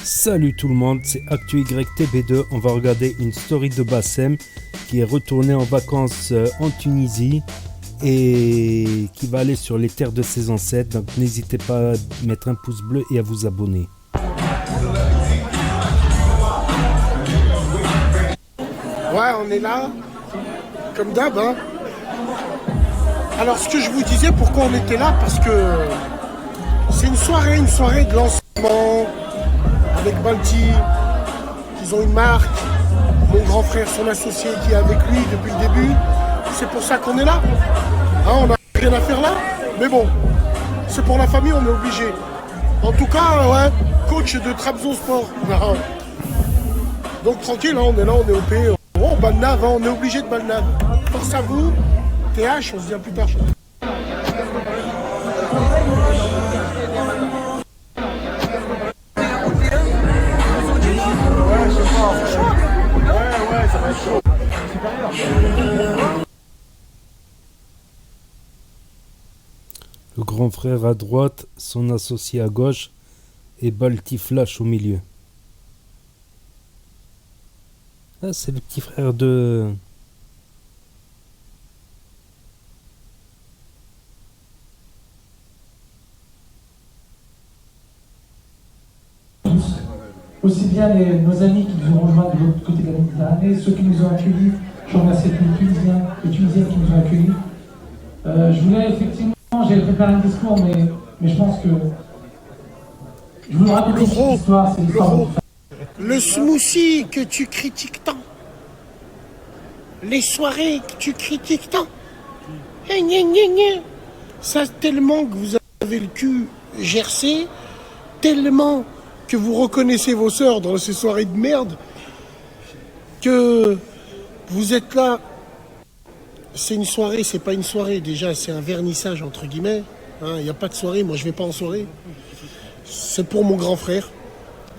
Salut tout le monde, c'est ActuYTB2. On va regarder une story de Bassem qui est retourné en vacances en Tunisie et qui va aller sur les terres de ses ancêtres. Donc n'hésitez pas à mettre un pouce bleu et à vous abonner. Ouais, on est là, comme d'hab. Hein. Alors, ce que je vous disais, pourquoi on était là, parce que c'est une soirée de lancement avec Balti. Ils ont une marque. Mon grand frère, son associé qui est avec lui depuis le début. C'est pour ça qu'on est là. Hein, on n'a rien à faire là, mais bon, c'est pour la famille, on est obligé. En tout cas, ouais, coach de Trabzonspor. Donc tranquille, hein, on est au P. Oh, Balnave, hein, on est obligé de Balnave. Force à vous, TH, on se dit à plus tard. Le grand frère à droite, son associé à gauche et Balti Flash au milieu. Ah, c'est le petit frère de... Aussi bien nos amis qui nous ont rejoints de l'autre côté de la Méditerranée, ceux qui nous ont accueillis. Je remercie tous les Tunisiens et Tunisiennes qui nous ont accueillis. Je voulais effectivement, j'ai préparé un discours, mais je pense que je voulais raconter cette histoire, c'est l'histoire de... Le smoothie que tu critiques tant. Les soirées que tu critiques tant. Ça, tellement que vous avez le cul gercé, tellement que vous reconnaissez vos sœurs dans ces soirées de merde, que vous êtes là. C'est une soirée, c'est pas une soirée. Déjà, c'est un vernissage, entre guillemets. Il n'y a pas de soirée, moi je vais pas en soirée. C'est pour mon grand frère.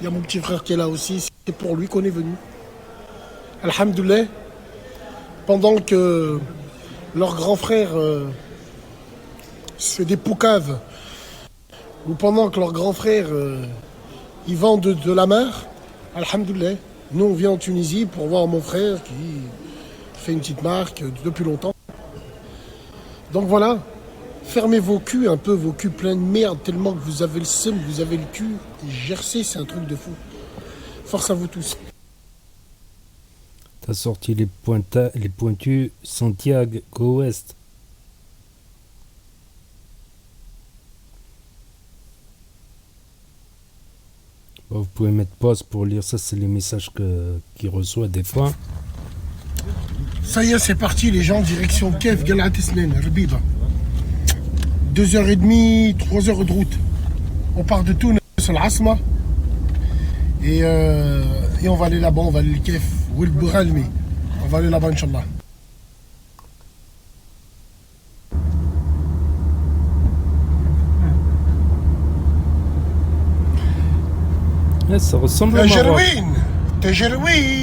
Il y a mon petit frère qui est là aussi. C'est pour lui qu'on est venu. Alhamdoulilah. Pendant que leur grand frère se fait des poucaves, ou pendant que leur grand frère ils vendent de la mer, alhamdoulilah. Nous on vient en Tunisie pour voir mon frère qui fait une petite marque depuis longtemps. Donc voilà, fermez vos culs un peu, vos culs pleins de merde, tellement que vous avez le seum, vous avez le cul gercé, c'est un truc de fou. Force à vous tous. T'as sorti les pointus Santiago Go West. Bon, vous pouvez mettre pause pour lire ça, c'est les messages qu'il reçoit des fois. Ça y est, c'est parti les gens, direction Kef, Galat Esnen, Rbiba. 2h30, 3h de route. On part de Tunis, Al-Asma. Et on va aller là-bas, on va aller le Kef, ou le Bouralmi. On va aller là-bas, Inch'Allah. Ouais, ça ressemble à Tajerouine.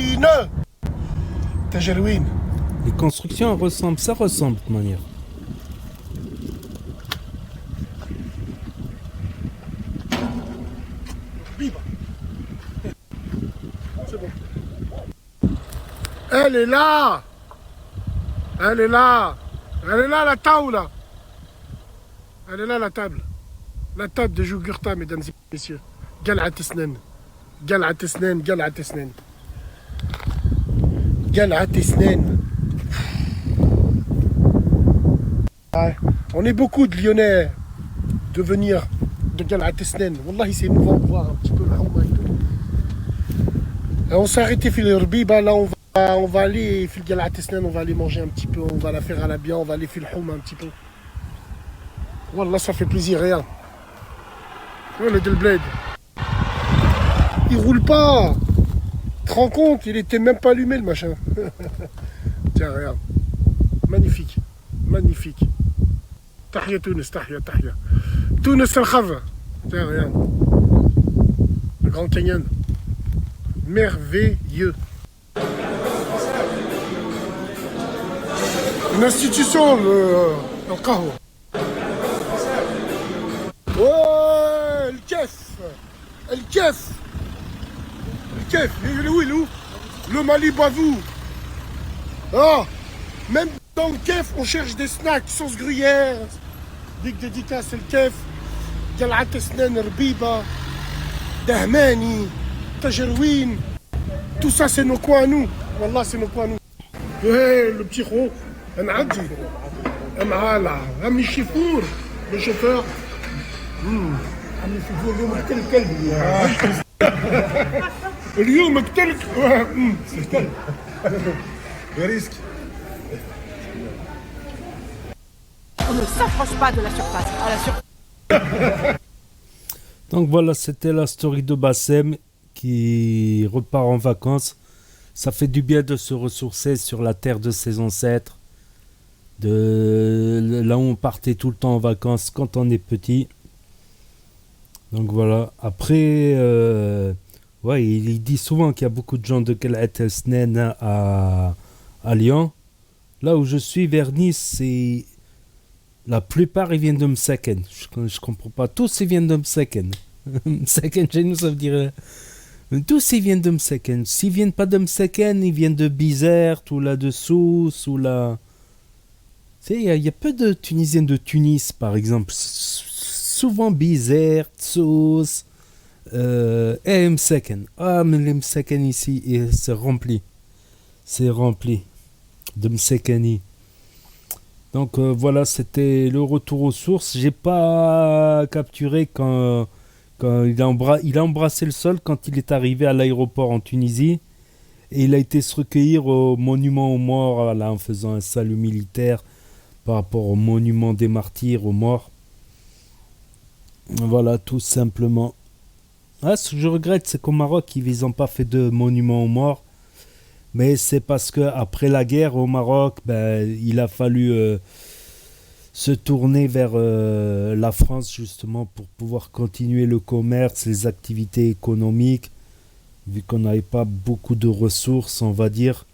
Les constructions ressemblent, ça ressemble de toute manière. C'est bon. Elle est là la taoula. Elle est là la table. La table de Jugurta, mesdames et messieurs. Galat Esnen. Ouais. On est beaucoup de Lyonnais de venir de Galat Esnen. Wallahi, c'est émouvant de voir un petit peu la Houma et tout. Et on s'est arrêté fil Rbiba, là on va aller fil Galat Esnen, on va aller manger un petit peu, on va la faire à la bien, on va aller fil Houma un petit peu. Wallah, ça fait plaisir, regarde. Ouais, le Delblade. Il roule pas. Tu te rends compte, il était même pas allumé le machin. Tiens, regarde. Magnifique. Tahia Tunis, Tahia. Tunis Al-Khava. Tiens, regarde. Le Grand Canyon. Merveilleux. Une institution, le Kahwa. Ouais, le Kef. Kef, il est où? Le Mali Bavou. Ah, même dans le Kef, on cherche des snacks, sauce gruyère. Big dédicace, le Kef. قلعة أسنان ربيبة دهماني تجروين. Tout ça, c'est nos coins à nous. Wallah, c'est nos coins à nous. Le petit gros, un adji. Un ala. Un michifour, le chauffeur. Un michifour, اليوم قتل كلب. اليوم قتل كلب. risque. On ne s'approche pas de la surface. À la surface. Donc voilà, c'était la story de Bassem qui repart en vacances. Ça fait du bien de se ressourcer sur la terre de ses ancêtres, de là où on partait tout le temps en vacances quand on est petit. Donc voilà, après, ouais, il dit souvent qu'il y a beaucoup de gens de Qel'at Snen à Lyon. Là où je suis, vers Nice, c'est... La plupart, ils viennent de Msaken. Je comprends pas. Tous, ils viennent de Msaken. Msaken, chez nous, ça veut dire... Tous, ils viennent de Msaken. S'ils viennent pas de Msaken, ils viennent de Bizerte, ou là de Sousse, ou là... Tu sais, il y a peu de Tunisiens de Tunis, par exemple. Souvent Bizerte, Sousse, et Msaken. Ah, mais les Msaken ici, c'est rempli. C'est rempli de Msakeni. Donc voilà, c'était le retour aux sources. J'ai pas capturé quand il a embrassé le sol quand il est arrivé à l'aéroport en Tunisie. Et il a été se recueillir au monument aux morts, là, en faisant un salut militaire par rapport au monument des martyrs aux morts. Voilà, tout simplement. Ah, ce que je regrette, c'est qu'au Maroc, ils n'ont pas fait de monument aux morts. Mais c'est parce qu'après la guerre au Maroc, il a fallu se tourner vers la France justement pour pouvoir continuer le commerce, les activités économiques, vu qu'on n'avait pas beaucoup de ressources, on va dire.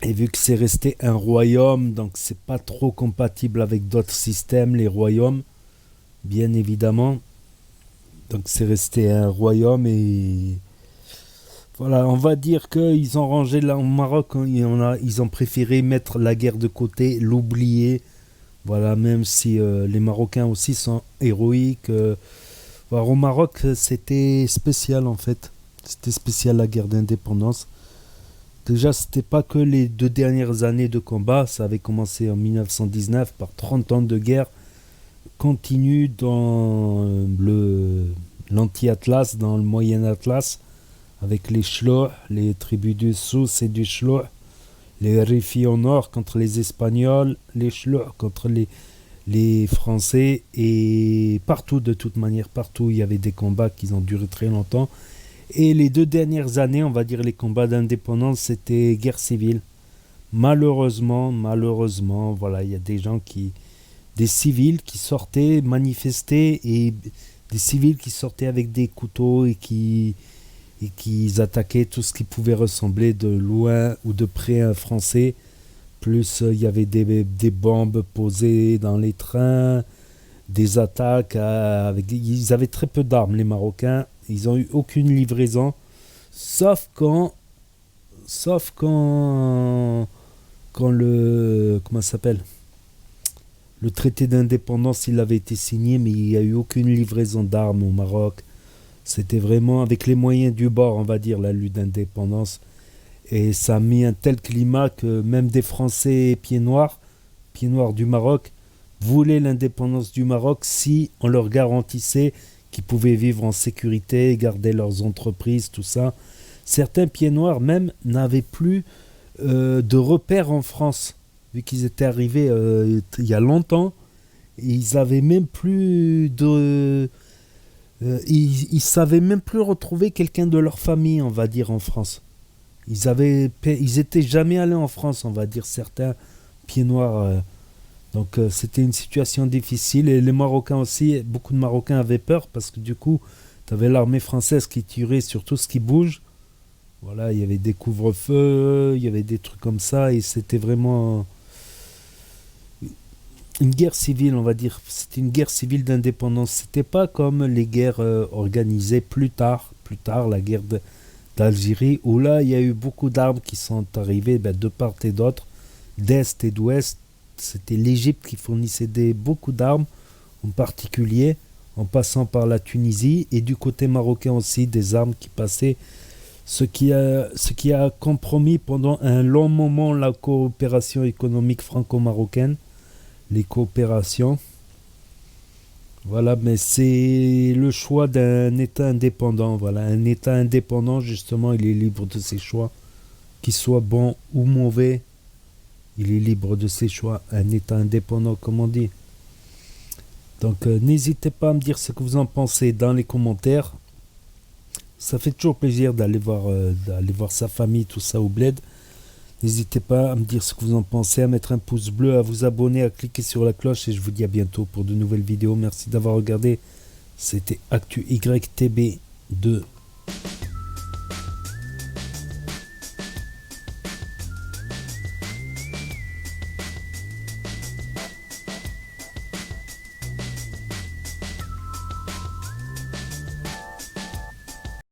Et vu que c'est resté un royaume, donc c'est pas trop compatible avec d'autres systèmes, les royaumes, bien évidemment. Donc c'est resté un royaume et... Voilà, on va dire qu'ils ont rangé là au Maroc, ils ont préféré mettre la guerre de côté, l'oublier. Voilà, même si les Marocains aussi sont héroïques. Voilà, au Maroc, c'était spécial en fait. C'était spécial la guerre d'indépendance. Déjà, c'était pas que les 2 dernières années de combat. Ça avait commencé en 1919 par 30 ans de guerre continue dans l'anti-Atlas, dans le Moyen Atlas. Avec les Chlots, les tribus du Souss et du Chlots, les Rifi au nord contre les Espagnols, les Chlots contre les Français, et partout, de toute manière, partout, il y avait des combats qui ont duré très longtemps. Et les 2 dernières années, on va dire les combats d'indépendance, c'était guerre civile. Malheureusement, voilà, il y a des civils qui sortaient manifester, et des civils qui sortaient avec des couteaux et qui attaquaient tout ce qui pouvait ressembler de loin ou de près à un Français. Plus il y avait des bombes posées dans les trains, des attaques. Ils avaient très peu d'armes, les Marocains. Ils n'ont eu aucune livraison, sauf quand le... Comment ça s'appelle ? Le traité d'indépendance, il avait été signé, mais il n'y a eu aucune livraison d'armes au Maroc. C'était vraiment avec les moyens du bord, on va dire, la lutte d'indépendance. Et ça a mis un tel climat que même des Français pieds noirs du Maroc, voulaient l'indépendance du Maroc si on leur garantissait qu'ils pouvaient vivre en sécurité, garder leurs entreprises, tout ça. Certains pieds noirs même n'avaient plus de repères en France, vu qu'ils étaient arrivés il y a longtemps. Ils avaient même plus de... ils savaient même plus retrouver quelqu'un de leur famille, on va dire, en France. Ils étaient jamais allés en France, on va dire, certains pieds noirs. Donc c'était une situation difficile, et les Marocains aussi, beaucoup de Marocains avaient peur parce que du coup, tu avais l'armée française qui tirait sur tout ce qui bouge. Voilà, il y avait des couvre-feux, il y avait des trucs comme ça, et c'était vraiment... une guerre civile, on va dire. C'était une guerre civile d'indépendance. C'était pas comme les guerres organisées plus tard, la guerre d'Algérie, où là, il y a eu beaucoup d'armes qui sont arrivées de part et d'autre, d'est et d'ouest. C'était l'Égypte qui fournissait beaucoup d'armes, en particulier, en passant par la Tunisie, et du côté marocain aussi, des armes qui passaient, ce qui a compromis pendant un long moment la coopération économique franco-marocaine, les coopérations. Voilà, mais c'est le choix d'un État indépendant. Voilà, un État indépendant, justement, il est libre de ses choix, qu'ils soient bons ou mauvais. Il est libre de ses choix, un État indépendant, comme on dit. Donc, n'hésitez pas à me dire ce que vous en pensez dans les commentaires. Ça fait toujours plaisir d'aller voir sa famille, tout ça au bled. N'hésitez pas à me dire ce que vous en pensez, à mettre un pouce bleu, à vous abonner, à cliquer sur la cloche et je vous dis à bientôt pour de nouvelles vidéos. Merci d'avoir regardé. C'était Actu YTB 2.